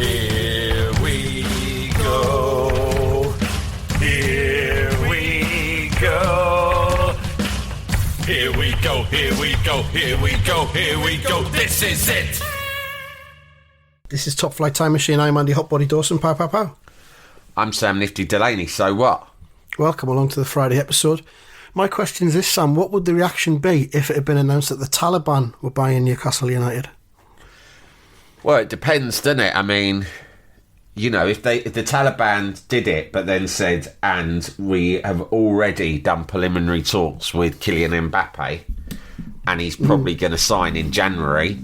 Here we go. Here we go. Here we go, here we go, here we go, here we go. This is it. This is Top Flight Time Machine. I'm Andy Hotbody Dawson. Pow, pow, pow. I'm Sam Nifty Delaney. So what? Welcome along to the Friday episode. My question is this, Sam. What would the reaction be if it had been announced that the Taliban were buying Newcastle United? Well, it depends, doesn't it? I mean, you know, if the Taliban did it, but then said, and we have already done preliminary talks with Kylian Mbappe, and he's probably going to sign in January,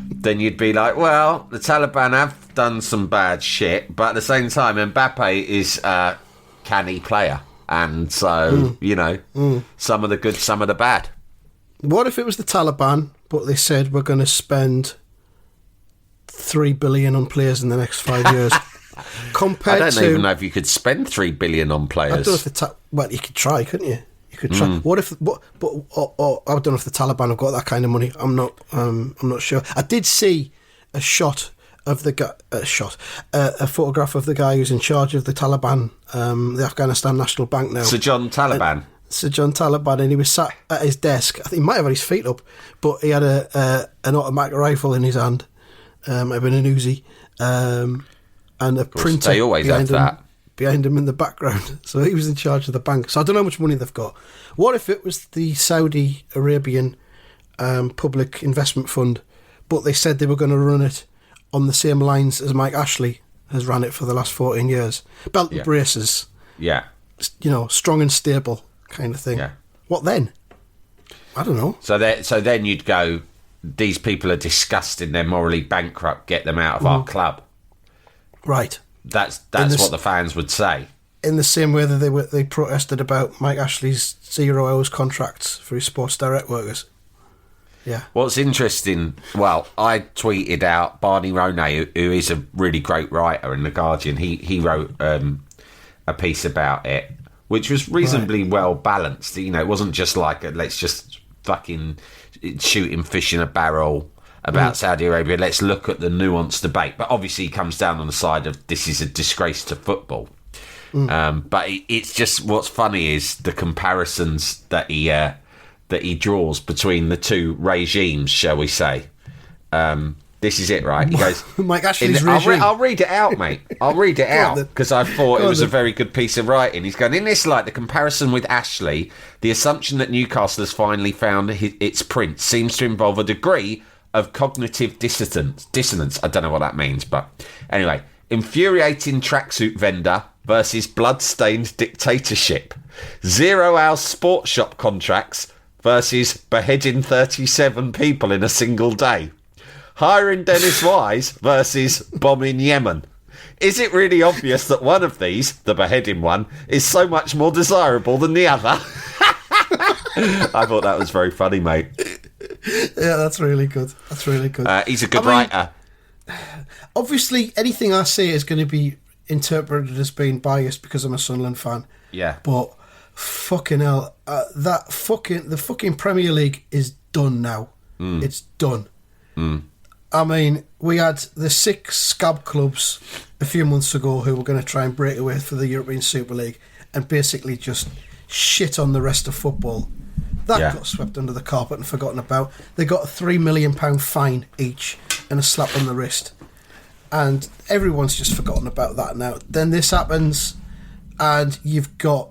then you'd be like, well, the Taliban have done some bad shit, but at the same time, Mbappe is a canny player. And so, you know, some of the good, some of the bad. What if it was the Taliban, but they said we're going to spend $3 billion on players in the next 5 years? Compared I don't even know if you could spend $3 billion on players. I don't know if well, you could try, couldn't you? You could try. What if? I don't know if the Taliban have got that kind of money. I'm not sure. I did see a shot of the guy, a photograph of the guy who's in charge of the Taliban, the Afghanistan National Bank now. Sir John Taliban. Sir John Taliban, and he was sat at his desk. I think he might have had his feet up, but he had an automatic rifle in his hand, might have been an Uzi, and a printer. They always have that behind him in the background. So he was in charge of the bank. So I don't know how much money they've got. What if it was the Saudi Arabian Public Investment Fund, but they said they were going to run it on the same lines as Mike Ashley has ran it for the last 14 years. Belt and braces. Yeah. You know, strong and stable kind of thing. Yeah. What then? I don't know. So then you'd go, these people are disgusting, they're morally bankrupt, get them out of our club. Right. That's what the fans would say. In the same way that they protested about Mike Ashley's 0 hours contracts for his Sports Direct workers. Yeah. What's interesting, well, I tweeted out Barney Ronay, who is a really great writer in The Guardian. He wrote a piece about it, which was reasonably well balanced. You know, it wasn't just like let's just fucking shooting fish in a barrel about Saudi Arabia. Let's look at the nuanced debate. But obviously he comes down on the side of this is a disgrace to football. But it's just, what's funny is the comparisons that he draws between the two regimes, shall we say. This is it, right? He goes, Mike Ashley's regime. I'll read it out, mate. I'll read it out because I thought it was a very good piece of writing. He's going, in this light, the comparison with Ashley, the assumption that Newcastle has finally found its prince seems to involve a degree of cognitive dissonance. I don't know what that means, but anyway. Infuriating tracksuit vendor versus blood-stained dictatorship. 0 hour sports shop contracts versus beheading 37 people in a single day. Hiring Dennis Wise versus bombing Yemen. Is it really obvious that one of these, the beheading one, is so much more desirable than the other? I thought that was very funny, mate. Yeah, that's really good. He's a good writer. Obviously, anything I say is going to be interpreted as being biased because I'm a Sunderland fan. Yeah. But fucking hell, the fucking Premier League is done now. It's done. I mean, we had the 6 scab clubs a few months ago who were going to try and break away for the European Super League and basically just shit on the rest of football. That got swept under the carpet and forgotten about. They got a £3 million fine each and a slap on the wrist. And everyone's just forgotten about that now. Then this happens and you've got,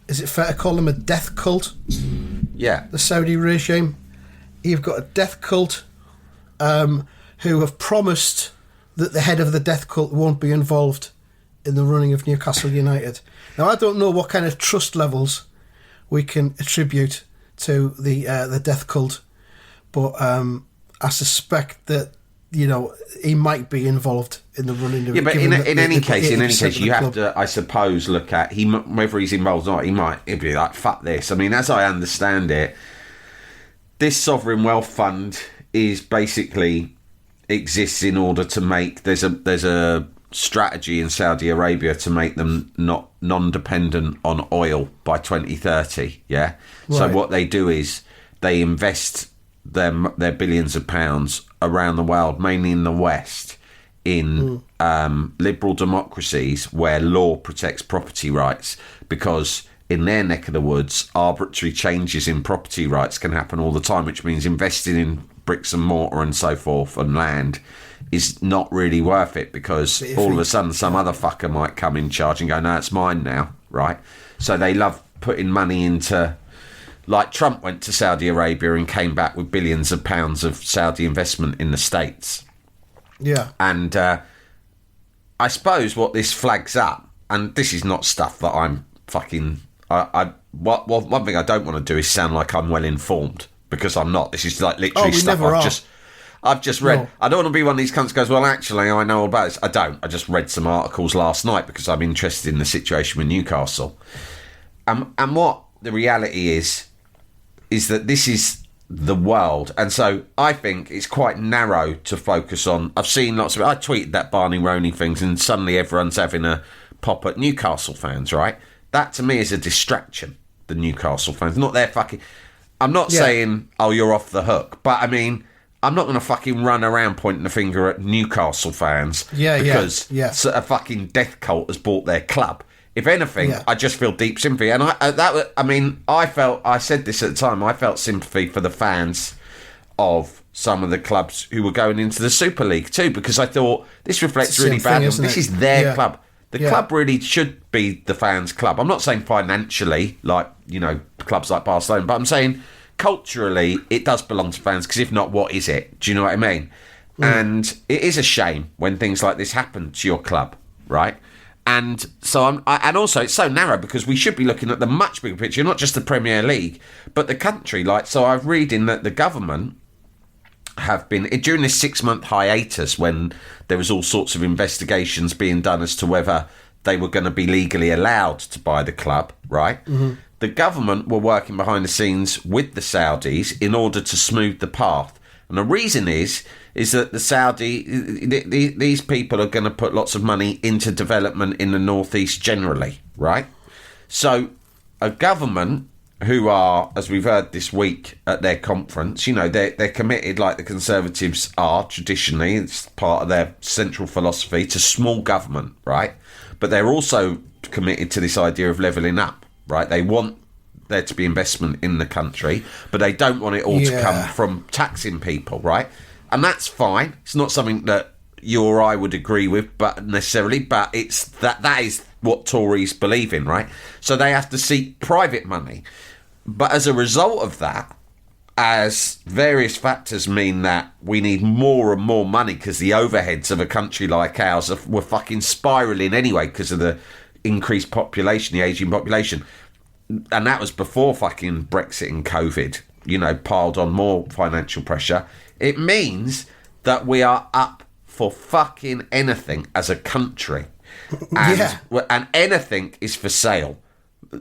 is it fair to call them a death cult? Yeah. The Saudi regime. You've got a death cult who have promised that the head of the death cult won't be involved in the running of Newcastle United. Now, I don't know what kind of trust levels we can attribute to the death cult, but I suspect that, you know, he might be involved in the running of. Yeah, but in any case, you have to, I suppose, look at whether he's involved or not. He'd be like, fuck this. I mean, as I understand it, this sovereign wealth fund is basically exists in order to make there's a strategy in Saudi Arabia to make them not non-dependent on oil by 2030. Yeah. Right. So what they do is they invest their billions of pounds around the world, mainly in the West, in liberal democracies where law protects property rights, because in their neck of the woods, arbitrary changes in property rights can happen all the time, which means investing in bricks and mortar and so forth and land is not really worth it, because all of a sudden some other fucker might come in charge and go, no, it's mine now, right? So they love putting money into, like Trump went to Saudi Arabia and came back with billions of pounds of Saudi investment in the States. Yeah. And I suppose what this flags up, and this is not stuff that I'm fucking... one thing I don't want to do is sound like I'm well informed, because I'm not. This is like literally stuff I've just read. No. I don't want to be one of these cunts who goes, well, actually, I know all about this. I don't. I just read some articles last night because I'm interested in the situation with Newcastle. And what the reality is that this is the world. And so I think it's quite narrow to focus on. I've seen lots of... I tweeted that Barney Roney things, and suddenly everyone's having a pop at Newcastle fans, right? That, to me, is a distraction, the Newcastle fans. Not their fucking... I'm not saying, oh, you're off the hook. But, I mean... I'm not going to fucking run around pointing the finger at Newcastle fans because a fucking death cult has bought their club. If anything, I just feel deep sympathy. And I said this at the time, I felt sympathy for the fans of some of the clubs who were going into the Super League too, because I thought this reflects really badly. This is their club. The club really should be the fans' club. I'm not saying financially, like, you know, clubs like Barcelona, but I'm saying... culturally, it does belong to fans, because if not, what is it? Do you know what I mean? And it is a shame when things like this happen to your club, right? And so and also it's so narrow, because we should be looking at the much bigger picture, not just the Premier League, but the country. Like, so I'm reading that the government have been, during this 6-month hiatus when there was all sorts of investigations being done as to whether they were going to be legally allowed to buy the club, right? Mm-hmm. The government were working behind the scenes with the Saudis in order to smooth the path. And the reason is that these people are going to put lots of money into development in the northeast generally, right? So a government who are, as we've heard this week at their conference, you know, they're committed, like the Conservatives are traditionally, it's part of their central philosophy, to small government, right? But they're also committed to this idea of levelling up. Right, they want there to be investment in the country, but they don't want it all to come from taxing people, right? And that's fine. It's not something that you or I would agree with, but it's that is what Tories believe in, right? So they have to seek private money, but as a result of that, as various factors mean that we need more and more money, because the overheads of a country like ours were fucking spiralling anyway because of the increased population, the ageing population, and that was before fucking Brexit and COVID, you know, piled on more financial pressure. It means that we are up for fucking anything as a country, and anything is for sale.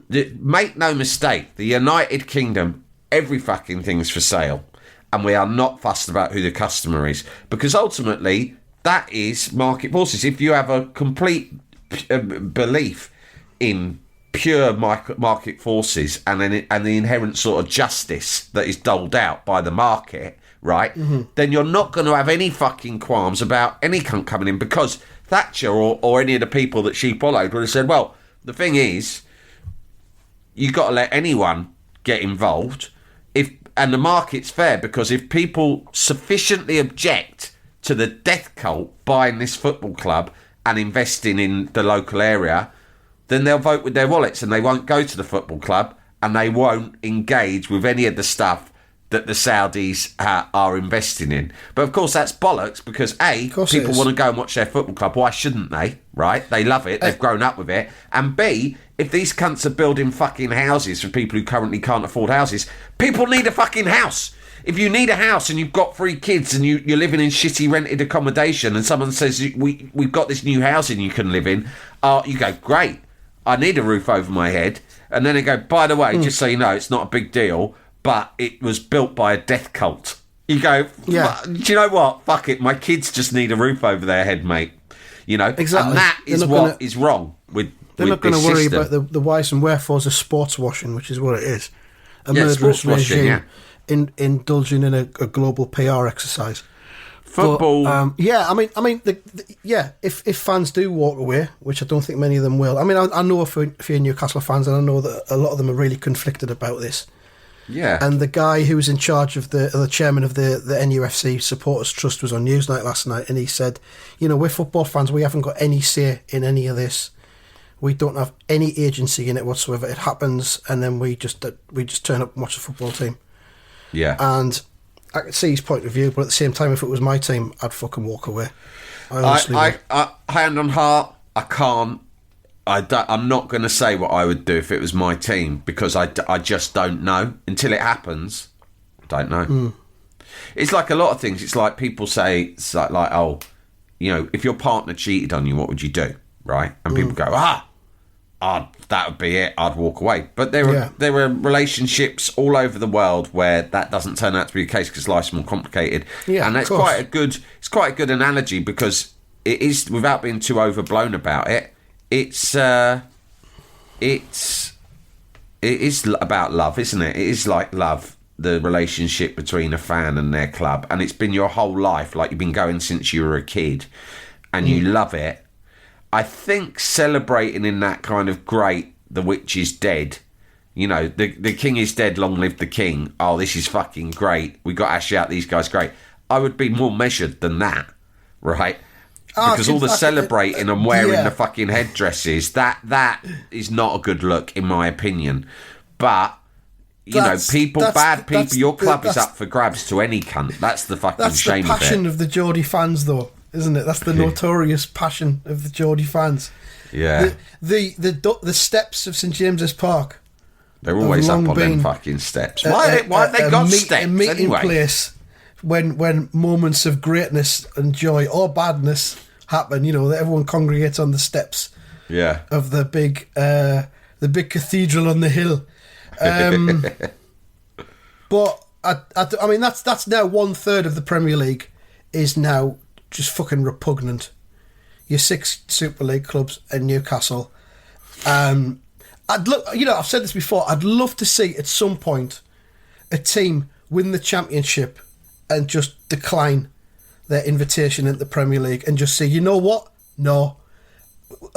Make no mistake, the United Kingdom, every fucking thing is for sale, and we are not fussed about who the customer is, because ultimately that is market forces. If you have a complete belief in pure market forces and the inherent sort of justice that is doled out by the market, right, then you're not going to have any fucking qualms about any cunt coming in, because Thatcher or any of the people that she followed would have said, well, the thing is, you got to let anyone get involved, and the market's fair, because if people sufficiently object to the death cult buying this football club and investing in the local area, then they'll vote with their wallets, and they won't go to the football club, and they won't engage with any of the stuff that the Saudis are investing in. But of course that's bollocks, because people want to go and watch their football club. Why shouldn't they? Right? They love it. They've grown up with it. And B, if these cunts are building fucking houses for people who currently can't afford houses, people need a fucking house. If you need a house and you've got 3 kids and you're living in shitty rented accommodation, and someone says, we've got this new housing you can live in, you go, great, I need a roof over my head. And then they go, by the way, just so you know, it's not a big deal, but it was built by a death cult. You go, do you know what? Fuck it, my kids just need a roof over their head, mate. You know, exactly. And that is what is wrong with They're not going to worry system. about the whys and wherefores of sports washing, which is what it is. A murderous regime indulging in a global PR exercise. Football. But, if fans do walk away, which I don't think many of them will. I mean, I know a few Newcastle fans, and I know that a lot of them are really conflicted about this. Yeah. And the guy who was in charge of the chairman of the NUFC Supporters Trust was on Newsnight last night, and he said, we're football fans, we haven't got any say in any of this. We don't have any agency in it whatsoever. It happens, and then we just turn up and watch the football team. Yeah. And I can see his point of view, but at the same time, if it was my team, I'd fucking walk away. I hand on heart, I can't. I'm not going to say what I would do if it was my team, because I just don't know. Until it happens, I don't know. It's like a lot of things. It's like people say, it's like oh, if your partner cheated on you, what would you do? Right? And people go, that would be it. I'd walk away. But there are relationships all over the world where that doesn't turn out to be the case because life's more complicated. Yeah, and that's quite a good analogy, because it is, without being too overblown about it. It is about love, isn't it? It is like love, the relationship between a fan and their club, and it's been your whole life. Like, you've been going since you were a kid, and you love it. I think celebrating in that kind of great, the witch is dead. The king is dead, long live the king. Oh, this is fucking great. We got Ashley out, these guys great. I would be more measured than that, right? Because all the celebrating and wearing the fucking headdresses, that is not a good look, in my opinion. But, bad people, your club is up for grabs to any cunt. That's the fucking shame of it. That's the passion of the Geordie fans, though, isn't it? That's the notorious passion of the Geordie fans. Yeah. The steps of St James's Park. They're always up on them fucking steps. Why have they got steps, a meeting anyway? Place when moments of greatness and joy or badness happen, that everyone congregates on the steps of the big cathedral on the hill. But I mean, that's now 1/3 of the Premier League is now just fucking repugnant. Your 6 Super League clubs and Newcastle. I've said this before. I'd love to see at some point a team win the championship and just decline their invitation into the Premier League and just say, you know what? No.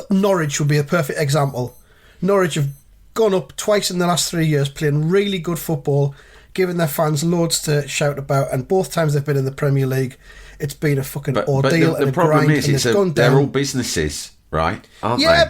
Norwich would be a perfect example. Norwich have gone up twice in the last 3 years, playing really good football, giving their fans loads to shout about, and both times they've been in the Premier League, it's been a fucking ordeal. But the problem is, they're all businesses, right? Aren't they?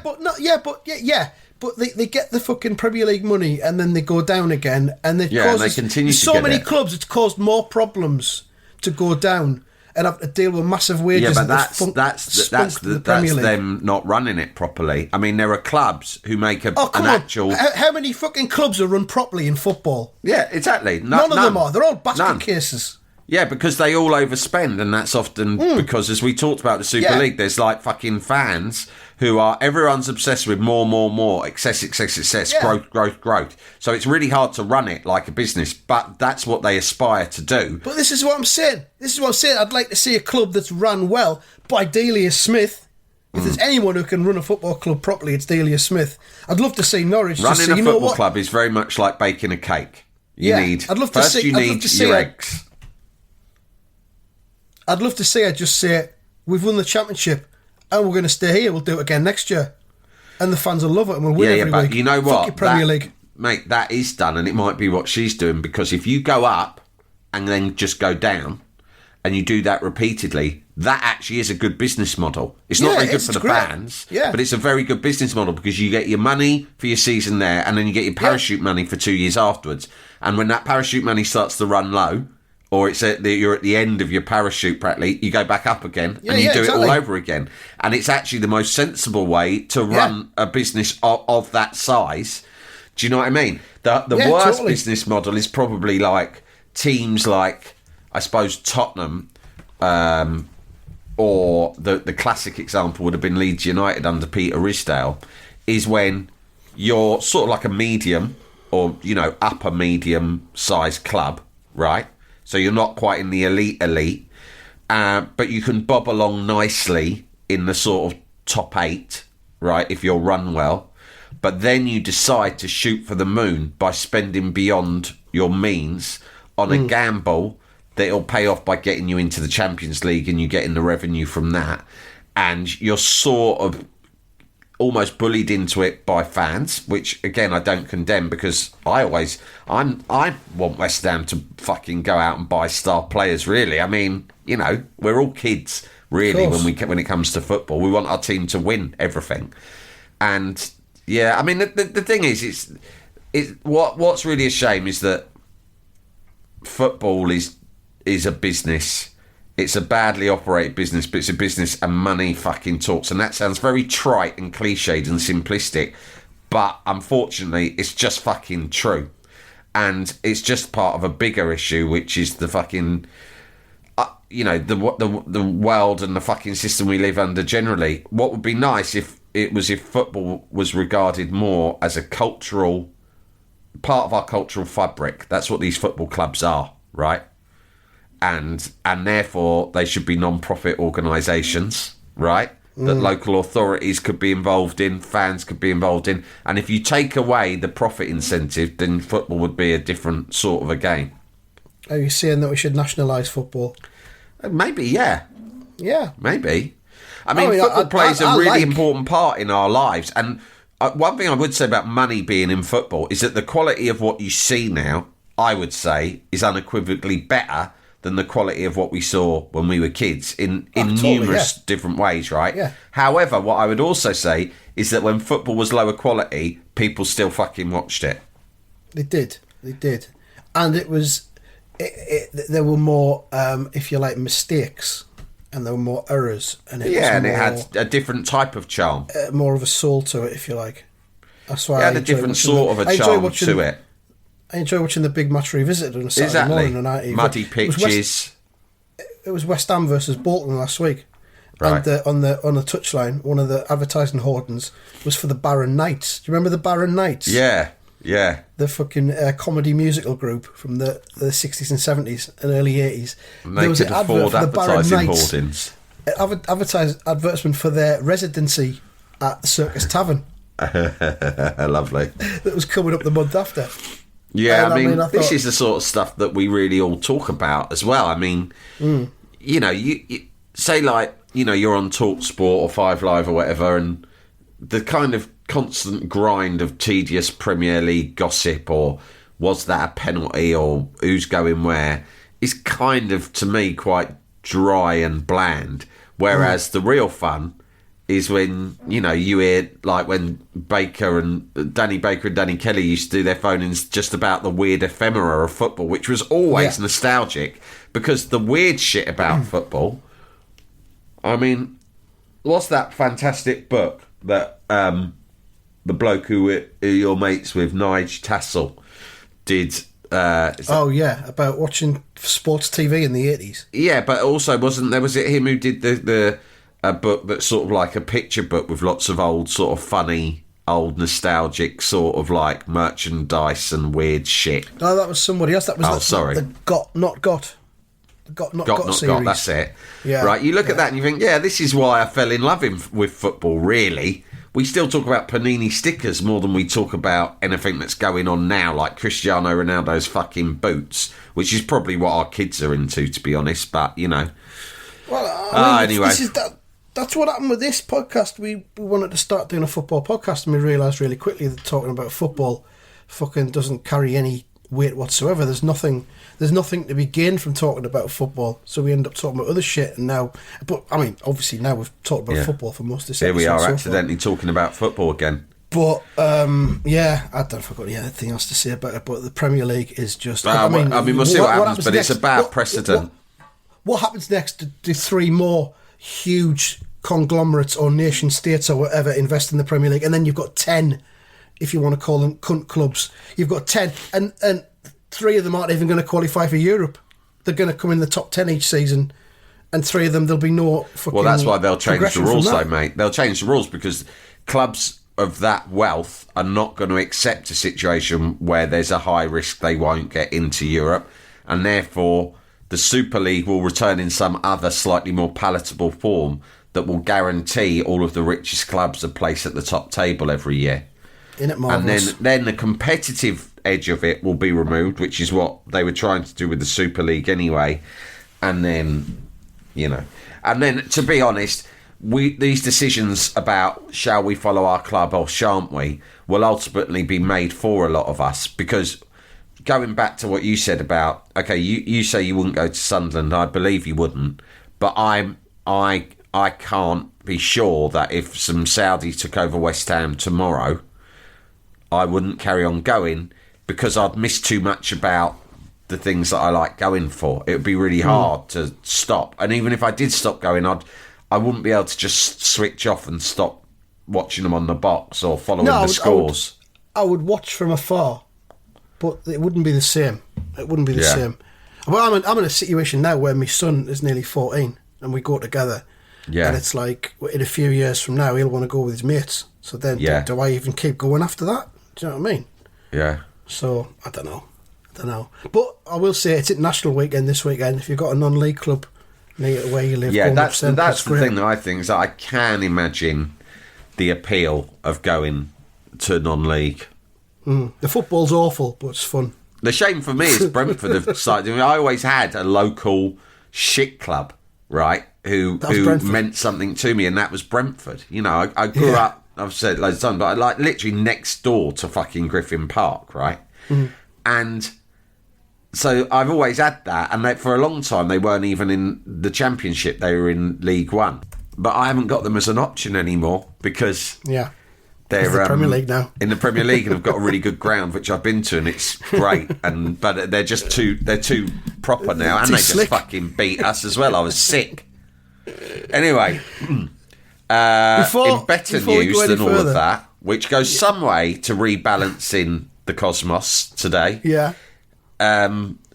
But they get the fucking Premier League money and then they go down again, and they continue to get many clubs. It's caused more problems to go down and have to deal with massive wages. Yeah, but that's them not running it properly. I mean, there are clubs who make an actual. How many fucking clubs are run properly in football? Yeah, exactly. None of them are. They're all basket cases. Yeah, because they all overspend, and that's often because, as we talked about the Super League, there's like fucking fans who are, everyone's obsessed with more, excess, growth. So it's really hard to run it like a business, but that's what they aspire to do. But this is what I'm saying. I'd like to see a club that's run well by Delia Smith. If there's anyone who can run a football club properly, it's Delia Smith. I'd love to see Norwich. Running a football club is very much like baking a cake. You need your eggs. I'd love to see her just say, we've won the championship and we're going to stay here. We'll do it again next year. And the fans will love it and we'll win every week. You know what? Fuck your Premier League. Mate, that is done, and it might be what she's doing, because if you go up and then just go down and you do that repeatedly, that actually is a good business model. It's not very good for the fans, but it's a very good business model, because you get your money for your season there and then you get your parachute money for 2 years afterwards. And when that parachute money starts to run low, or you're at the end of your parachute practically, you go back up again and you do it all over again. And it's actually the most sensible way to run a business of that size. Do you know what I mean? The worst business model is probably like teams like, I suppose, Tottenham, or the classic example would have been Leeds United under Peter Risdale, is when you're sort of like a medium or, upper medium sized club, right? So you're not quite in the elite, but you can bob along nicely in the sort of top 8, right, if you're run well. But then you decide to shoot for the moon by spending beyond your means on a gamble that it'll pay off by getting you into the Champions League and you getting the revenue from that. And you're sort of almost bullied into it by fans, which again I don't condemn, because I want West Ham to fucking go out and buy star players. Really, I mean, you know, we're all kids really when it comes to football. We want our team to win everything, and yeah, I mean the thing is, what's really a shame is that football is a business. It's a badly operated business, but it's a business, and money fucking talks. And that sounds very trite and cliched and simplistic, but unfortunately, it's just fucking true. And it's just part of a bigger issue, which is the fucking, you know, the world and the fucking system we live under generally. What would be nice if football was regarded more as a cultural part of our cultural fabric. That's what these football clubs are, right? And therefore they should be non-profit organisations, right? That local authorities could be involved in, fans could be involved in. And if you take away the profit incentive, then football would be a different sort of a game. Are you saying that we should nationalise football? Maybe, yeah. Yeah. Maybe. I mean, football plays a really important part in our lives. And one thing I would say about money being in football is that the quality of what you see now, I would say, is unequivocally better than the quality of what we saw when we were kids in numerous different ways, right? Yeah. However, what I would also say is that when football was lower quality, people still fucking watched it. They did. And it was... there were more, if you like, mistakes, and there were more errors. And it had a different type of charm. More of a soul to it, if you like. That's why it had a different sort of a charm to it. I enjoy watching the big match revisited on a Saturday morning. And muddy pitches. It was West Ham versus Bolton last week. Right. And on the touchline, one of the advertising hoardings was for the Barron Knights. Do you remember the Barron Knights? Yeah. The fucking comedy musical group from the 60s and 70s and early 80s. And they could afford advertising hoardings. Advertisement for their residency at the Circus Tavern. Lovely. That was coming up the month after. Yeah, I mean, this is the sort of stuff that we really all talk about as well. I mean, you know, you say, like, you know, you're on TalkSport or 5 Live or whatever, and the kind of constant grind of tedious Premier League gossip, or was that a penalty, or who's going where, is kind of, to me, quite dry and bland. Whereas the real fun is when, you know, you hear, like, when Danny Baker and Danny Kelly used to do their phone-ins just about the weird ephemera of football, which was always nostalgic, because the weird shit about football, I mean, what's that fantastic book that the bloke who you're mates with, Nige Tassel, did? About watching sports TV in the 80s. Yeah, but also was it him who did the book that's sort of like a picture book with lots of old sort of funny, old nostalgic sort of like merchandise and weird shit? No, that was somebody else. That was the Got Not Got series. That's it. Yeah. Right, you look at that and you think, yeah, this is why I fell in love with football, really. We still talk about Panini stickers more than we talk about anything that's going on now, like Cristiano Ronaldo's fucking boots, which is probably what our kids are into, to be honest, but, you know. Well, I mean, anyway. That's what happened with this podcast. We wanted to start doing a football podcast, and we realised really quickly that talking about football fucking doesn't carry any weight whatsoever. There's nothing to be gained from talking about football, so we end up talking about other shit. And now, but I mean, obviously now we've talked about football for most of this. Here we are, so accidentally talking about football again. But I don't know if I've got anything else to say about it. But the Premier League is just. I mean, we'll see what happens, but next? It's a bad precedent. What happens next? Do 3 more huge conglomerates or nation states or whatever invest in the Premier League, and then you've got 10, if you want to call them cunt clubs. You've got 10, and 3 of them aren't even going to qualify for Europe. They're going to come in the top 10 each season, and 3 of them there'll be no fucking. Well, that's why they'll change the rules, though, mate. They'll change the rules because clubs of that wealth are not going to accept a situation where there's a high risk they won't get into Europe, and therefore the Super League will return in some other slightly more palatable form that will guarantee all of the richest clubs a place at the top table every year. Isn't it marvellous? And then the competitive edge of it will be removed, which is what they were trying to do with the Super League anyway. And then, and then to be honest, these decisions about shall we follow our club or shan't we will ultimately be made for a lot of us, because going back to what you said about, okay, you say you wouldn't go to Sunderland, I believe you wouldn't, but I can't be sure that if some Saudis took over West Ham tomorrow, I wouldn't carry on going, because I'd miss too much about the things that I like going for. It would be really hard to stop. And even if I did stop going, I wouldn't be able to just switch off and stop watching them on the box or following the scores. I would watch from afar, but it wouldn't be the same. It wouldn't be the same. Well, I'm in a situation now where my son is nearly 14 and we go together. Yeah. And it's like, in a few years from now, he'll want to go with his mates. So then, do I even keep going after that? Do you know what I mean? Yeah. So, I don't know. But I will say it's international weekend this weekend. If you've got a non-league club near where you live, that's the thing that I think is that I can imagine the appeal of going to non-league. The football's awful, but it's fun. The shame for me is Brentford have decided. I mean, I always had a local shit club, right, who meant something to me, and that was Brentford. I grew up, I've said it loads of times, but I like literally next door to fucking Griffin Park, right? And so I've always had that, and for a long time they weren't even in the Championship, they were in League One. But I haven't got them as an option anymore, because they're in the Premier League now. In the Premier League, and have got a really good ground, which I've been to, and it's great. But they're just too proper now, and they just fucking beat us as well. I was sick. Anyway, in better news than all of that, which goes some way to rebalancing the cosmos today. Yeah.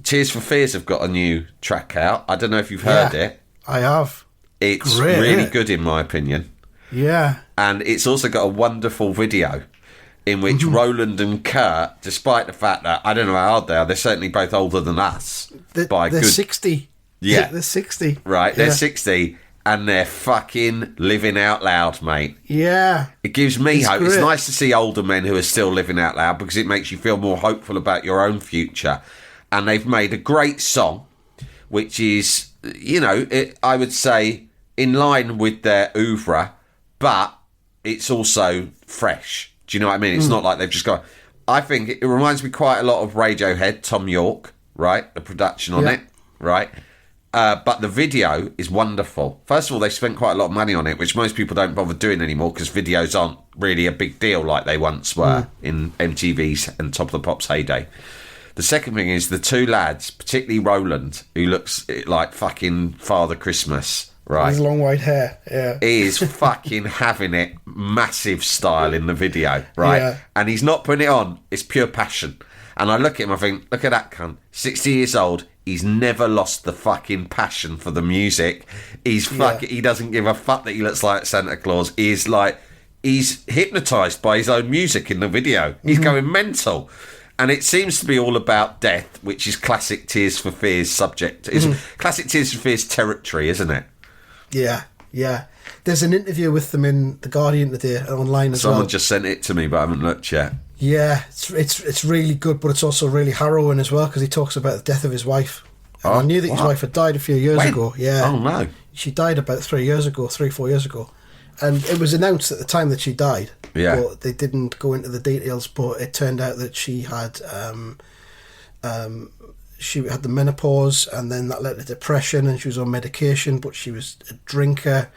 Tears for Fears have got a new track out. I don't know if you've heard it. I have. It's really good in my opinion. Yeah. And it's also got a wonderful video in which Roland and Kurt, despite the fact that, I don't know how old they are, they're certainly both older than us. They're 60. Yeah. They're 60. Right, they're 60 and they're fucking living out loud, mate. Yeah. It gives me hope. Great. It's nice to see older men who are still living out loud, because it makes you feel more hopeful about your own future. And they've made a great song, which is, I would say, in line with their oeuvre, but it's also fresh. Do you know what I mean? It's not like they've just got... I think it reminds me quite a lot of Radiohead, Tom York, right? The production on it, right? But the video is wonderful. First of all, they spent quite a lot of money on it, which most people don't bother doing anymore, because videos aren't really a big deal like they once were in MTV's and Top of the Pops heyday. The second thing is the two lads, particularly Roland, who looks like fucking Father Christmas, right? His long white hair, He is fucking having it massive style in the video, right? Yeah. And he's not putting it on. It's pure passion. And I look at him, I think, look at that cunt. 60 years old. He's never lost the fucking passion for the music. He doesn't give a fuck that he looks like Santa Claus. He's hypnotised by his own music in the video. He's going mental. And it seems to be all about death, which is classic Tears for Fears subject. It's classic Tears for Fears territory, isn't it? Yeah, yeah. There's an interview with them in The Guardian today online as well. Someone just sent it to me, but I haven't looked yet. Yeah, it's really good, but it's also really harrowing as well, because he talks about the death of his wife. And I knew that his wife had died a few years ago. Yeah. Oh, no. She died about 4 years ago. And it was announced at the time that she died. Yeah. But they didn't go into the details, but it turned out that she had the menopause, and then that led to depression, and she was on medication, but she was a drinker.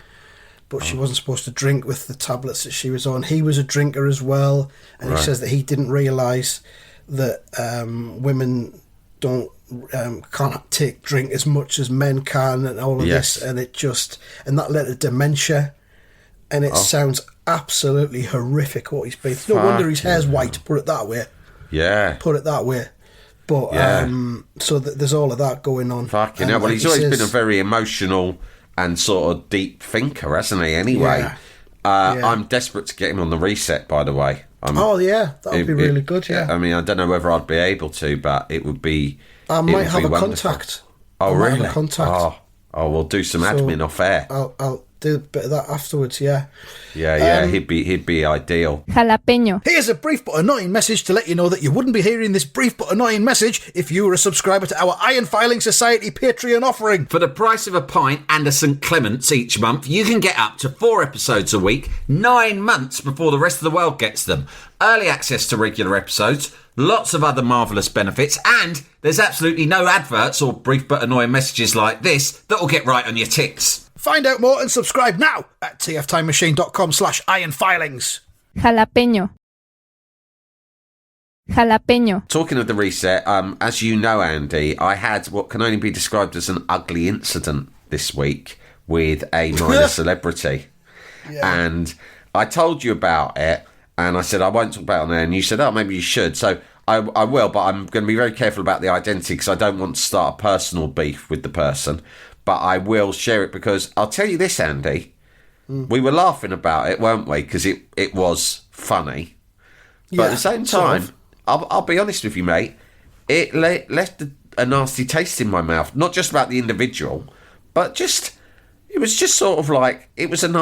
But she wasn't supposed to drink with the tablets that she was on. He was a drinker as well, and he says that he didn't realise that women can't drink as much as men can, and all of this, and that led to dementia, and it sounds absolutely horrific what he's been through. No wonder his hair's white, put it that way. Yeah. Put it that way. But so there's all of that going on. Fucking hell. Well, he's always been a very emotional and sort of deep thinker, hasn't he, anyway? I'm desperate to get him on the reset, by the way. That would be really good, yeah. I mean, I don't know whether I'd be able to, but it would be... I might have a contact. Oh, really? Oh, we'll do some admin off air. do a bit of that afterwards, yeah. Yeah, he'd be ideal. Jalapeño. Here's a brief but annoying message to let you know that you wouldn't be hearing this brief but annoying message if you were a subscriber to our Iron Filing Society Patreon offering. For the price of a pint and a St Clement's each month, you can get up to 4 episodes a week, 9 months before the rest of the world gets them. Early access to regular episodes, lots of other marvellous benefits, and there's absolutely no adverts or brief but annoying messages like this that'll get right on your tits. Find out more and subscribe now at tftimemachine.com/ironfilings. Jalapeño. Jalapeño. Talking of the reset, as you know, Andy, I had what can only be described as an ugly incident this week with a minor celebrity. Yeah. And I told you about it, and I said I won't talk about it on there, and you said, oh, maybe you should. So I will, but I'm going to be very careful about the identity because I don't want to start a personal beef with the person. But I will share it because I'll tell you this, Andy. We were laughing about it, weren't we? Because it was funny. But at the same time, I'll be honest with you, mate. It left a nasty taste in my mouth. Not just about the individual, but it was just sort of like it was an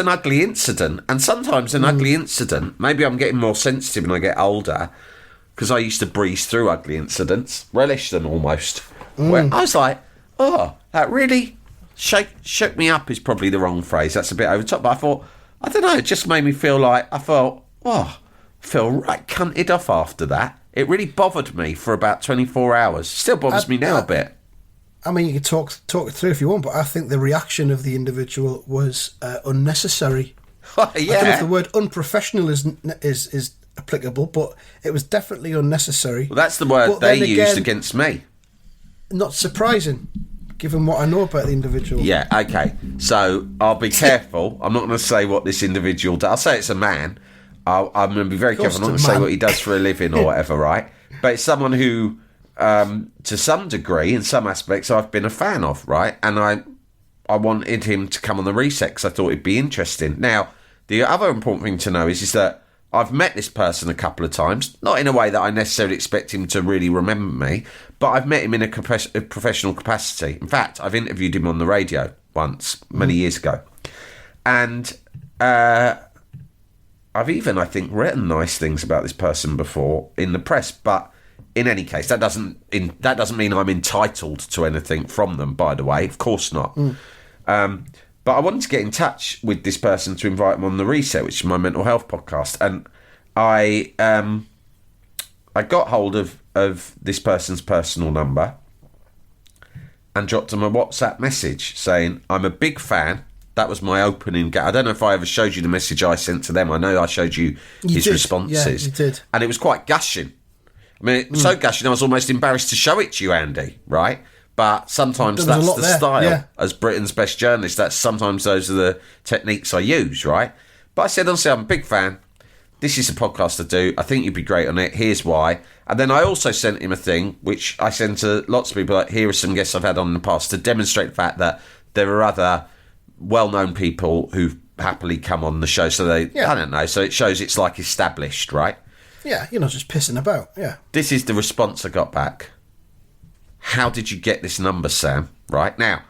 ugly incident. And sometimes an ugly incident. Maybe I'm getting more sensitive when I get older because I used to breeze through ugly incidents, relish them almost. Where I was like, oh, that really shook me up is probably the wrong phrase. That's a bit over the top. But I thought, I don't know, it just made me feel like, I felt right cunted off after that. It really bothered me for about 24 hours. Still bothers me now a bit. I mean, you can talk it through if you want, but I think the reaction of the individual was unnecessary. Yeah. I don't know if the word unprofessional is applicable, but it was definitely unnecessary. Well, that's the word they used against me. Not surprising, given what I know about the individual. Yeah, okay. So I'll be careful. I'm not going to say what this individual does. I'll say it's a man. I'm going to be very careful. I'm not going to say what he does for a living or whatever, right? But it's someone who, to some degree, in some aspects, I've been a fan of, right? And I wanted him to come on the reset because I thought it'd be interesting. Now, the other important thing to know is that I've met this person a couple of times, not in a way that I necessarily expect him to really remember me, but I've met him in a professional capacity. In fact, I've interviewed him on the radio once, many years ago. And I've even, I think, written nice things about this person before in the press. But in any case, that doesn't mean I'm entitled to anything from them, by the way. Of course not. But I wanted to get in touch with this person to invite him on the Reset, which is my mental health podcast. And I got hold of this person's personal number and dropped him a WhatsApp message saying, I'm a big fan. That was my opening. I don't know if I ever showed you the message I sent to them. I know I showed you his responses. Yeah, you did. And it was quite gushing. I mean, it was so gushing I was almost embarrassed to show it to you, Andy, right? But sometimes that's the style. As Britain's best journalist, sometimes those are the techniques I use, right? But I said, honestly, I'm a big fan. This is a podcast to do. I think you'd be great on it. Here's why. And then I also sent him a thing, which I send to lots of people, like, here are some guests I've had on in the past, to demonstrate the fact that there are other well-known people who've happily come on the show. So I don't know. So it shows it's like established, right? Yeah, you're not just pissing about, yeah. This is the response I got back. How did you get this number, Sam? Right now,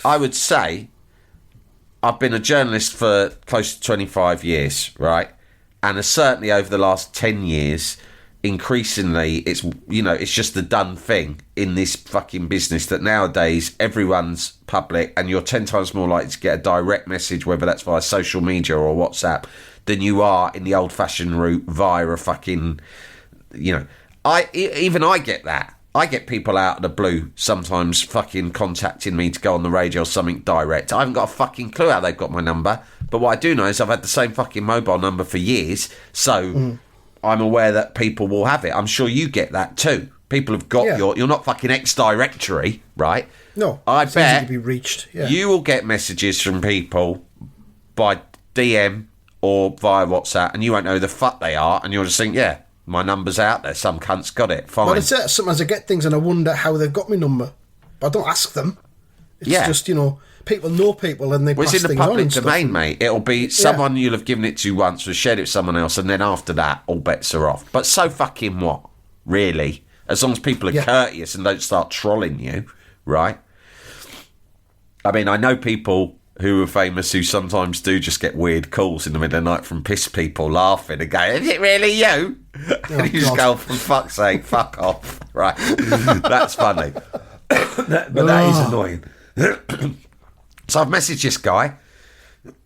I would say I've been a journalist for close to 25 years, right? And certainly over the last 10 years, increasingly, it's just the done thing in this fucking business that nowadays everyone's public and you're 10 times more likely to get a direct message, whether that's via social media or WhatsApp, than you are in the old-fashioned route via a fucking, I get that. I get people out of the blue sometimes fucking contacting me to go on the radio or something direct. I haven't got a fucking clue how they've got my number. But what I do know is I've had the same fucking mobile number for years. So I'm aware that people will have it. I'm sure you get that too. People have got you're not fucking ex-directory, right? No, I it's bet easy to be reached. Yeah. You will get messages from people by DM or via WhatsApp and you won't know who the fuck they are and you'll just think, yeah, my number's out there. Some cunt's got it. Fine. Well, it's it. Sometimes I get things and I wonder how they've got my number. But I don't ask them. It's just, people know people and they pass it's in the things on public and domain, stuff. mate. It'll be someone you'll have given it to once, or shared it with someone else, and then after that, all bets are off. But so fucking what? Really? As long as people are courteous and don't start trolling you, right? I mean, I know people who are famous, who sometimes do just get weird calls in the middle of the night from piss people laughing and going, "Is it really you?" And you just go, "For fuck's sake, fuck off." Right. That's funny. But that is annoying. So I've messaged this guy.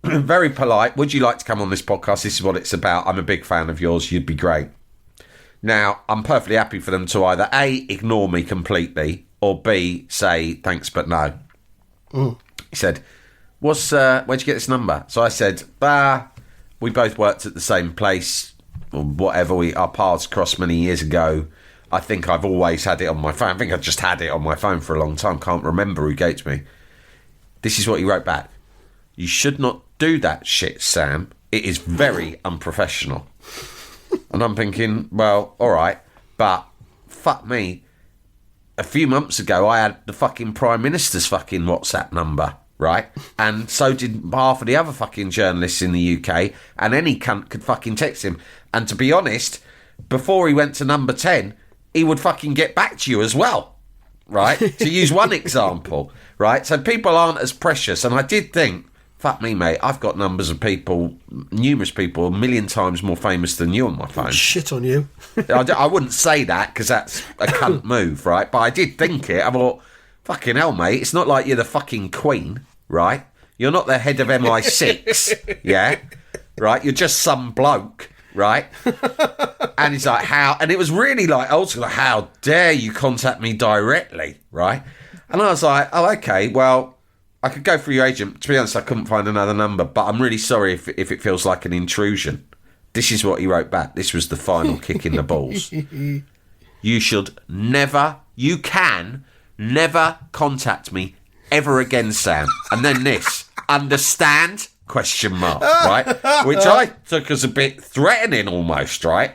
Very polite. "Would you like to come on this podcast? This is what it's about. I'm a big fan of yours. You'd be great." Now, I'm perfectly happy for them to either A, ignore me completely, or B, say thanks but no. He said, where'd you get this number? So I said, we both worked at the same place, or whatever. Our paths crossed many years ago. I think I've always had it on my phone. I think I've just had it on my phone for a long time. Can't remember who gave it to me. This is what he wrote back. "You should not do that shit, Sam. It is very unprofessional." And I'm thinking, well, all right, but fuck me. A few months ago, I had the fucking Prime Minister's fucking WhatsApp number, right? And so did half of the other fucking journalists in the UK, and any cunt could fucking text him. And to be honest, before he went to number 10, he would fucking get back to you as well, right? To use one example, right? So people aren't as precious. And I did think, fuck me, mate, I've got numbers of people, numerous people, a million times more famous than you on my phone. Shit on you. I wouldn't say that because that's a cunt move, right? But I did think it. I thought, fucking hell, mate, it's not like you're the fucking Queen, right? You're not the head of MI6, yeah? Right? You're just some bloke, right? And he's like, how? And it was really like, also, like, how dare you contact me directly, right? And I was like, oh, okay, well, I could go through your agent. To be honest, I couldn't find another number, but I'm really sorry if it feels like an intrusion. This is what he wrote back. This was the final kick in the balls. "You should never, you can never contact me ever again, Sam." And then this, "Understand?" ? Right? Which I took as a bit threatening almost, right?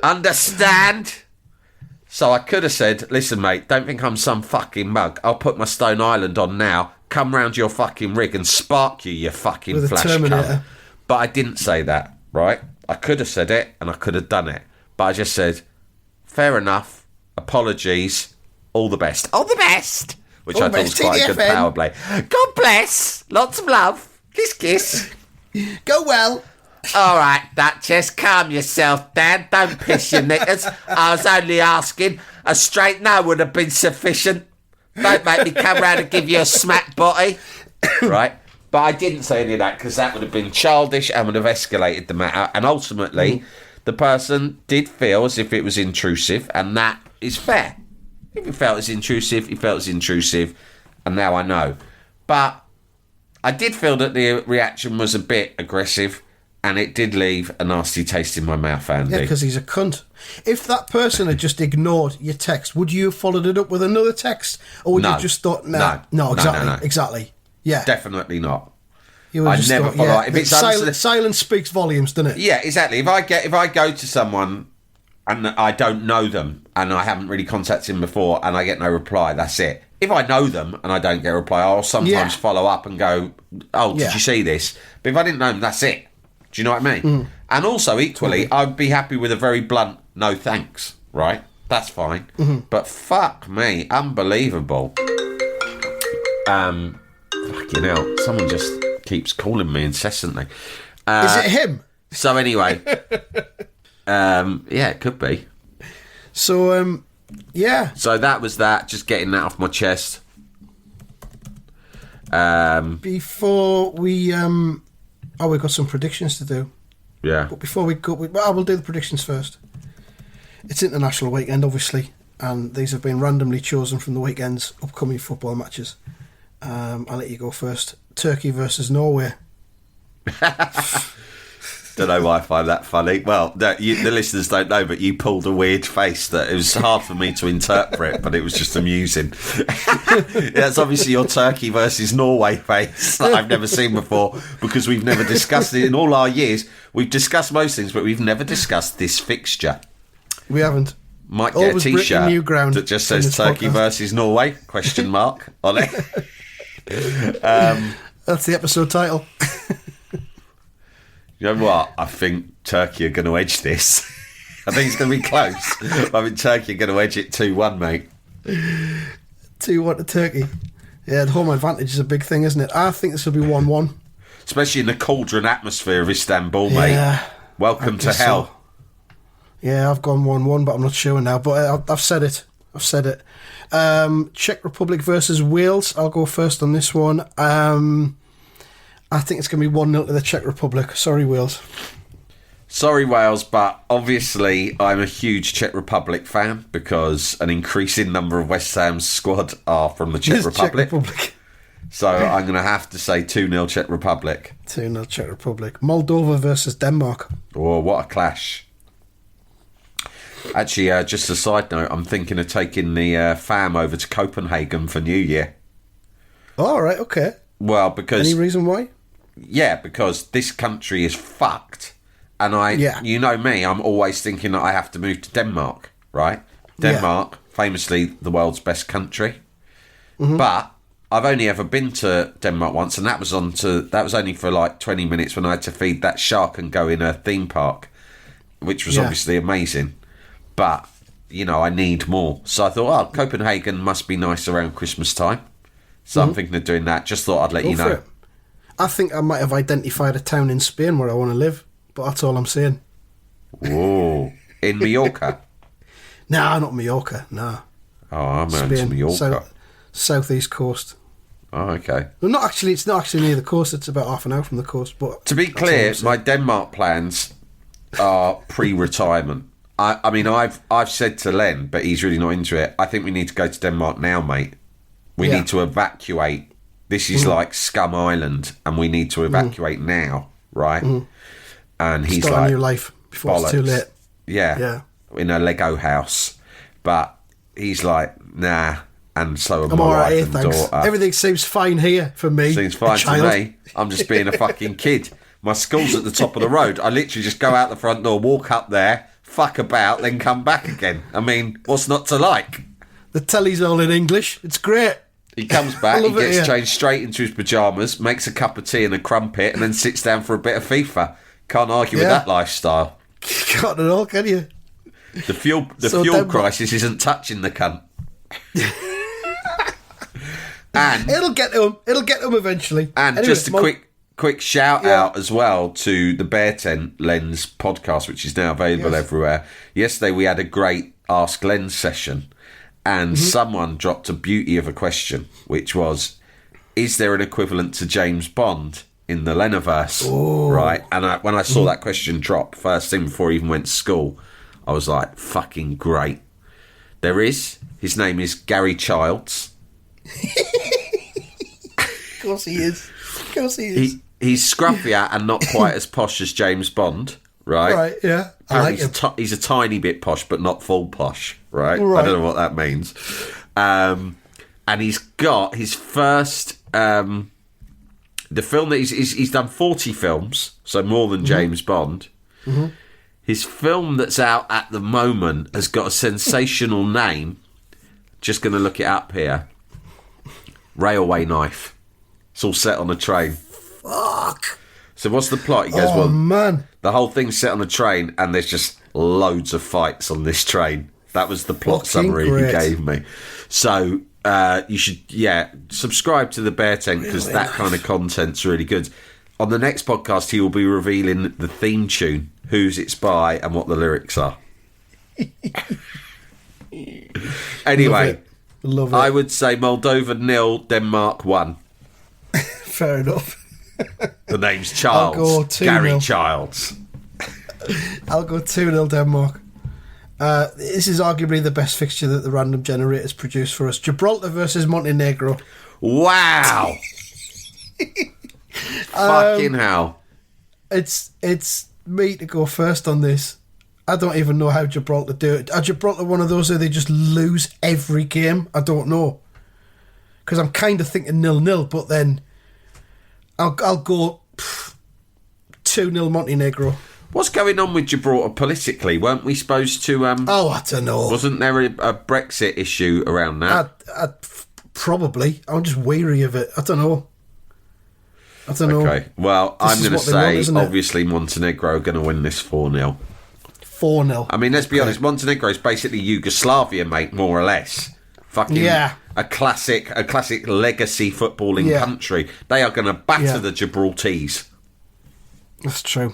"Understand?" So I could have said, "Listen, mate, don't think I'm some fucking mug. I'll put my Stone Island on now. Come round your fucking rig and spark you fucking With a flash Terminator. cunt." But I didn't say that, right? I could have said it and I could have done it. But I just said, "Fair enough. Apologies. All the best." All the best! Which All I the thought was best, quite a good TDFN. power play. "God bless. Lots of love. Kiss, kiss." Go well. "All right, Duchess, calm yourself, Dan. Don't piss your knickers. I was only asking. A straight no would have been sufficient. Don't make me come round and give you a smack body." Right? But I didn't say any of that because that would have been childish and would have escalated the matter. And ultimately, the person did feel as if it was intrusive, and that is fair. If he felt it's intrusive, he felt it's intrusive, and now I know. But I did feel that the reaction was a bit aggressive, and it did leave a nasty taste in my mouth, Andy. Yeah, because he's a cunt. If that person had just ignored your text, would you have followed it up with another text? Or would you have just thought, nah? No, exactly. No. Exactly. Yeah. Definitely not. You would I just never thought, follow yeah, up. If it's silence speaks volumes, doesn't it? Yeah, exactly. If I go to someone and I don't know them and I haven't really contacted them before and I get no reply, that's it. If I know them and I don't get a reply, I'll sometimes follow up and go, "Oh, did you see this?" But if I didn't know them, that's it. Do you know what I mean? And also, equally, I'd be happy with a very blunt no thanks, right? That's fine. But fuck me, unbelievable. Fucking hell, someone just keeps calling me incessantly. Is it him? So anyway, yeah, it could be. So, yeah. So that was that, just getting that off my chest. Before we, we've got some predictions to do. Yeah. But before we go, we'll do the predictions first. It's International Weekend, obviously, and these have been randomly chosen from the weekend's upcoming football matches. I'll let you go first. Turkey versus Norway. Don't know why I find that funny. Well, the listeners don't know, but you pulled a weird face that it was hard for me to interpret, but it was just amusing. That's obviously your Turkey versus Norway face that I've never seen before, because we've never discussed it in all our years. We've discussed most things, but we've never discussed this fixture. We haven't. Might get Always a T-shirt new ground that just in says this Turkey podcast. versus Norway, ? On it. That's the episode title. You know what? I think Turkey are going to edge this. I think it's going to be close. I think Turkey are going to edge it 2-1, mate. 2-1 to Turkey. Yeah, the home advantage is a big thing, isn't it? I think this will be 1-1. Especially in the cauldron atmosphere of Istanbul, mate. Yeah. Welcome to hell. So. Yeah, I've gone 1-1, but I'm not sure now. But I've said it. Czech Republic versus Wales. I'll go first on this one. I think it's going to be 1-0 to the Czech Republic. Sorry, Wales. Sorry, Wales, but obviously I'm a huge Czech Republic fan because an increasing number of West Ham's squad are from the Czech Republic. So I'm going to have to say 2-0 Czech Republic. 2-0 Czech Republic. Moldova versus Denmark. Oh, what a clash. Actually, just a side note, I'm thinking of taking the fam over to Copenhagen for New Year. All right, okay. Well, because... Any reason why? Yeah, because this country is fucked. And you know me, I'm always thinking that I have to move to Denmark, right? Denmark, famously the world's best country. Mm-hmm. But I've only ever been to Denmark once, and that was only for like 20 minutes when I had to feed that shark and go in a theme park, which was obviously amazing. But, I need more. So I thought, Copenhagen must be nice around Christmas time. So I'm thinking of doing that. Just thought I'd let you know. It. I think I might have identified a town in Spain where I want to live. But that's all I'm saying. Whoa. In Mallorca? Nah, not Mallorca, nah. Oh, I'm out to Mallorca. Southeast coast. Oh, okay. Well, it's not actually near the coast, it's about half an hour from the coast. But to be clear, my Denmark plans are pre-retirement. I mean, I've said to Len, but he's really not into it, I think we need to go to Denmark now, mate. We need to evacuate. This is like Scum Island, and we need to evacuate now, right? And he's start like, a new life before bollocks. It's too late. Yeah, in a Lego house. But he's like, nah. And so am my wife and daughter. Everything seems fine here for me. Seems fine to me. I'm just being a fucking kid. My school's at the top of the road. I literally just go out the front door, walk up there, fuck about, then come back again. I mean, what's not to like? The telly's all in English. It's great. He comes back, he gets changed straight into his pyjamas, makes a cup of tea and a crumpet, and then sits down for a bit of FIFA. Can't argue with that lifestyle. Can't at all, can you? The fuel crisis isn't touching the cunt. And it'll get to him. It'll get to him eventually. And anyway, just a quick shout out as well to the Bear Tent Lens podcast, which is now available everywhere. Yesterday we had a great Ask Lens session, and someone dropped a beauty of a question, which was, is there an equivalent to James Bond in the Leniverse? Right? And when I saw that question drop, first thing before I even went to school, I was like, fucking great. There is. His name is Gary Childs. Of course he is. He's scruffier and not quite as posh as James Bond, right? Right, yeah. I like him. He's a tiny bit posh, but not full posh, right? I don't know what that means. And he's got his first... the film that he's done 40 films, so more than James Bond. His film that's out at the moment has got a sensational name. Just going to look it up here. Railway Knife. It's all set on a train. Fuck. So what's the plot? He goes, man. The whole thing's set on a train and there's just loads of fights on this train. That was the plot summary he gave me. So you should, subscribe to the Bear Tent because that kind of content's really good. On the next podcast, he will be revealing the theme tune, who's it's by, and what the lyrics are. Anyway, Love it. I would say Moldova 0, Denmark 1. Fair enough. The name's Childs. I'll go 2-0. Gary Childs. I'll go 2-0 Denmark. This is arguably the best fixture that the random generator's produced for us. Gibraltar versus Montenegro. Wow. Fucking hell. It's me to go first on this. I don't even know how Gibraltar do it. Are Gibraltar one of those where they just lose every game? I don't know. Because I'm kind of thinking 0-0, but then I'll go 2-0 Montenegro. What's going on with Gibraltar politically? Weren't we supposed to... I don't know. Wasn't there a Brexit issue around that? Probably. I'm just weary of it. I don't know. Okay, well, I'm going to say, obviously, Montenegro are going to win this 4-0. 4-0. I mean, let's be honest, Montenegro is basically Yugoslavia, mate, more or less. Fucking a classic legacy footballing country. They are going to batter the Gibraltars. That's true.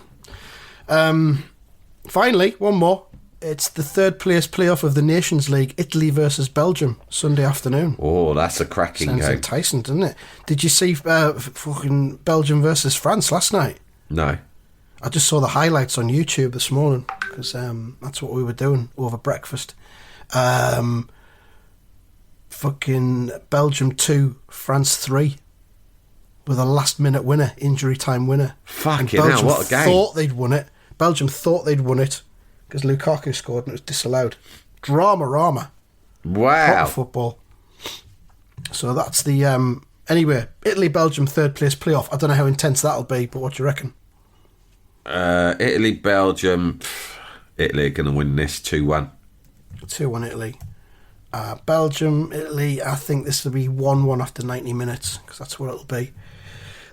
Finally, one more. It's the third place playoff of the Nations League, Italy versus Belgium, Sunday afternoon. Oh, that's a cracking game. Sounds enticing, doesn't it? Did you see fucking Belgium versus France last night? No. I just saw the highlights on YouTube this morning because that's what we were doing over breakfast. Fucking Belgium 2, France 3 with a last-minute winner, injury time winner. Fucking hell, what a game. Belgium thought they'd won it because Lukaku scored and it was disallowed. Drama. Wow. Proper football. So that's the... anyway, Italy-Belgium third-place playoff. I don't know how intense that'll be, but what do you reckon? Italy-Belgium... Italy are going to win this 2-1. 2-1 Italy. Belgium, Italy, I think this will be 1-1 after 90 minutes because that's what it'll be.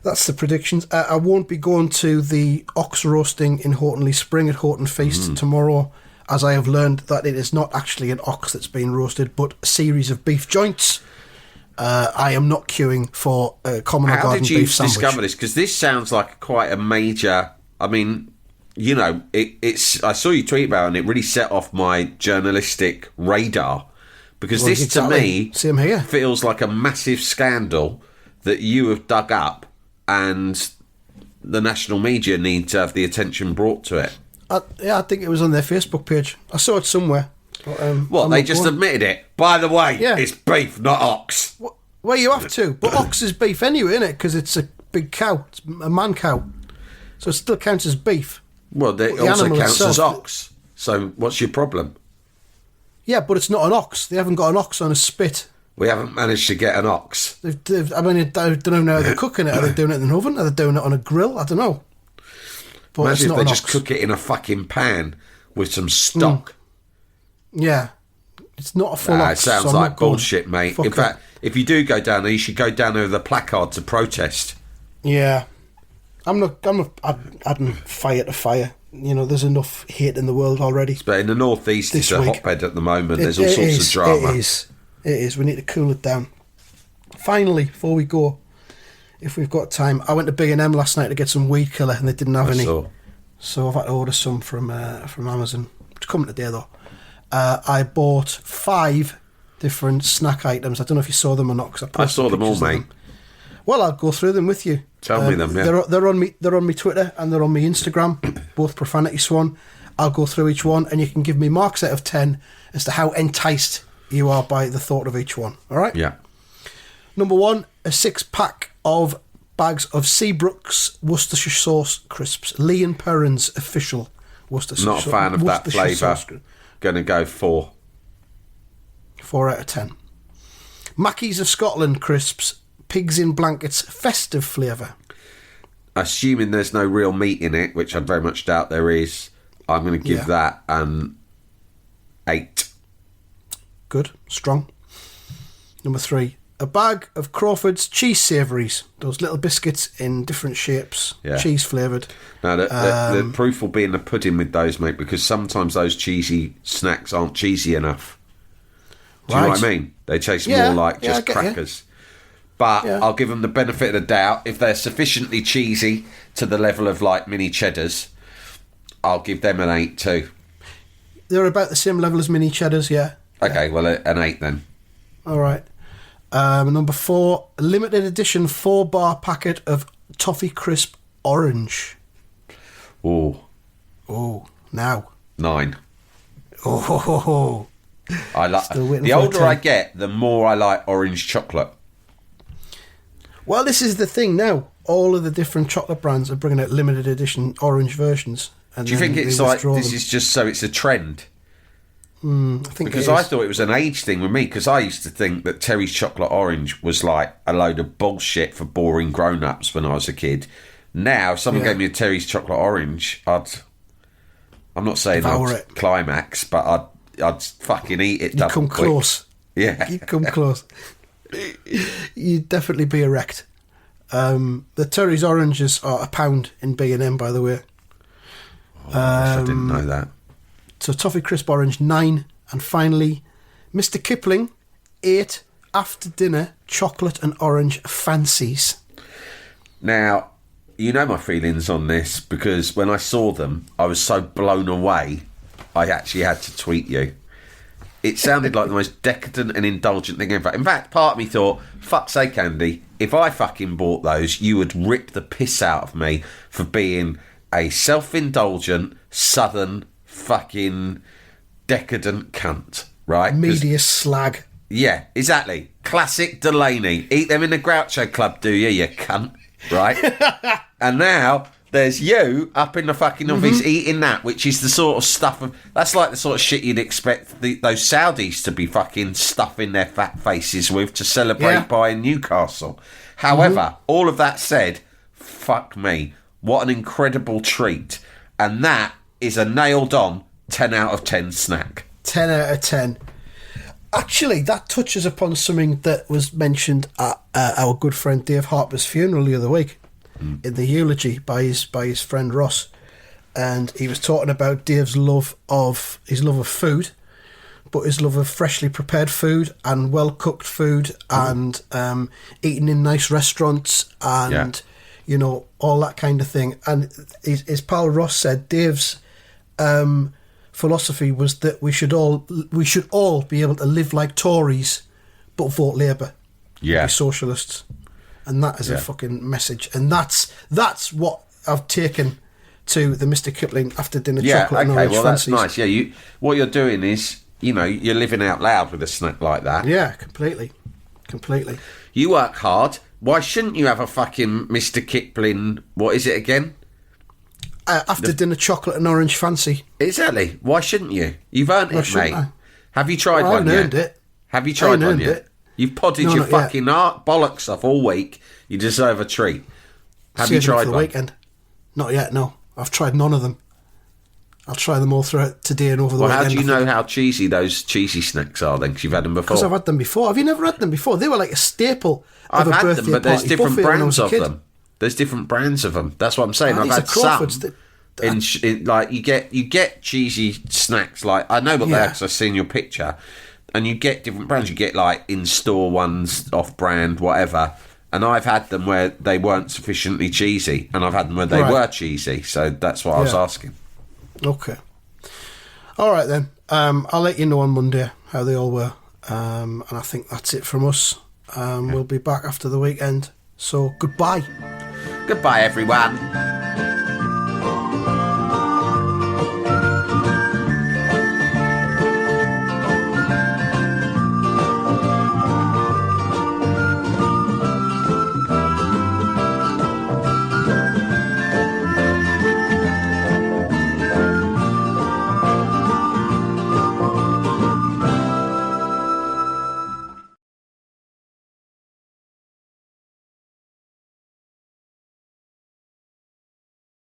That's the predictions. I won't be going to the ox roasting in Hortonley Spring at Horton Feast tomorrow, as I have learned that it is not actually an ox that's been roasted, but a series of beef joints. I am not queuing for a common or garden beef sandwich. How did you discover this? Because this sounds like quite a major... I mean, you know, it's. I saw you tweet about it and it really set off my journalistic radar. Because this, to me, same here, feels like a massive scandal that you have dug up and the national media need to have the attention brought to it. I think it was on their Facebook page. I saw it somewhere. But, they just admitted it. By the way, it's beef, not ox. Well, you have to. But ox is beef anyway, isn't it? Because it's a big cow. It's a man cow. So it still counts as beef. Well, it also counts as ox. So what's your problem? Yeah, but it's not an ox. They haven't got an ox on a spit. We haven't managed to get an ox. I don't know how they're cooking it. Are they doing it in an oven? Are they doing it on a grill? I don't know. But imagine if they just cook it in a fucking pan with some stock. Yeah. It's not a full ox. It sounds like bullshit, mate. In fact, if you do go down there, you should go down there with a placard to protest. Yeah. I'm not adding fire to fire. You know, there's enough hate in the world already. But in the northeast, it's a hotbed at the moment. There's all sorts of drama. It is. We need to cool it down. Finally, before we go, if we've got time, I went to B&M last night to get some weed killer, and they didn't have any. So I've had to order some from Amazon. It's coming today though. I bought 5 different snack items. I don't know if you saw them or not. Cause I saw them all, mate. Well, I'll go through them with you. Tell me them. Yeah. They're on me Twitter and they're on my Instagram, both Profanity Swan. I'll go through each one, and you can give me marks out of 10 as to how enticed you are by the thought of each one. All right? Yeah. Number 1, a 6-pack of bags of Seabrook's Worcestershire sauce crisps. Lee and Perrin's official Worcestershire sauce. Not a fan of that flavour. Going to go 4. 4 out of 10. Mackey's of Scotland crisps. Pigs in blankets, festive flavour. Assuming there's no real meat in it, which I very much doubt there is, I'm going to give that an 8. Good, strong. Number 3, a bag of Crawford's cheese savouries. Those little biscuits in different shapes, cheese flavoured. Now, the proof will be in the pudding with those, mate, because sometimes those cheesy snacks aren't cheesy enough. Do you know what I mean? They taste more like just crackers. But I'll give them the benefit of the doubt. If they're sufficiently cheesy to the level of like mini cheddars, I'll give them an 8 too. They're about the same level as mini cheddars, yeah. Okay, well, an 8 then. All right. Number 4, a limited edition 4-bar packet of Toffee Crisp Orange. Oh, now. 9. Oh. I like the older I get, the more I like orange chocolate. Well, this is the thing now. All of the different chocolate brands are bringing out limited edition orange versions. And do you think it's like this is just so it's a trend? I think because I thought it was an age thing with me, because I used to think that Terry's Chocolate Orange was like a load of bullshit for boring grown-ups when I was a kid. Now, if someone gave me a Terry's Chocolate Orange, I'm not saying I'd climax, but I'd fucking eat it. You'd come close. Yeah. You'd come close. You'd definitely be erect. The Terry's oranges are £1 in B&M, by the way. I didn't know that. So Toffee Crisp Orange 9, and finally, Mr. Kipling 8 after dinner chocolate and orange fancies. Now, you know my feelings on this, because when I saw them, I was so blown away, I actually had to tweet you. It sounded like the most decadent and indulgent thing ever. In fact, part of me thought, fuck's sake, Andy, if I fucking bought those, you would rip the piss out of me for being a self-indulgent, southern, fucking decadent cunt, right? Media slag. Yeah, exactly. Classic Delaney. Eat them in the Groucho Club, do you cunt? Right? And now there's you up in the fucking office eating that, which is the sort of stuff that's like the sort of shit you'd expect those Saudis to be fucking stuffing their fat faces with to celebrate buying Newcastle. However, all of that said, fuck me, what an incredible treat. And that is a nailed on 10 out of 10 snack. 10 out of 10. Actually, that touches upon something that was mentioned at our good friend Dave Harper's funeral the other week in the eulogy by his friend Ross, and he was talking about Dave's love of food, but his love of freshly prepared food and well cooked food and eating in nice restaurants and you know, all that kind of thing. And his pal Ross said Dave's philosophy was that we should all be able to live like Tories but vote Labour, be socialists, and that is a fucking message. And that's what I've taken to the Mr. Kipling after dinner chocolate and orange fancies. That's nice. What you're doing is, you know, you're living out loud with a snack like that. Yeah, completely. You work hard. Why shouldn't you have a fucking Mr. Kipling? What is it again? After dinner chocolate and orange fancy. Exactly. Why shouldn't you? You've earned it, mate. Have you tried one yet? I earned it. Have you tried one yet? It. You've podded your fucking bollocks off all week. You deserve a treat. Have you tried for the one? Weekend? Not yet, no. I've tried none of them. I'll try them all throughout today and over the weekend. How do you know how cheesy those cheesy snacks are then? Because you've had them before. Because I've had them before. Have you never had them before? They were like a staple of a birthday party. I've had them, but there's different brands of them. There's different brands of them. That's what I'm saying. I've had some. Like you get cheesy snacks. Like I know what they are because I've seen your picture, and you get different brands. You get like in-store ones, off-brand, whatever. And I've had them where they weren't sufficiently cheesy, and I've had them where they were cheesy. So that's what I was asking. Okay. All right then. I'll let you know on Monday how they all were. And I think that's it from us. We'll be back after the weekend. So goodbye. Goodbye, everyone.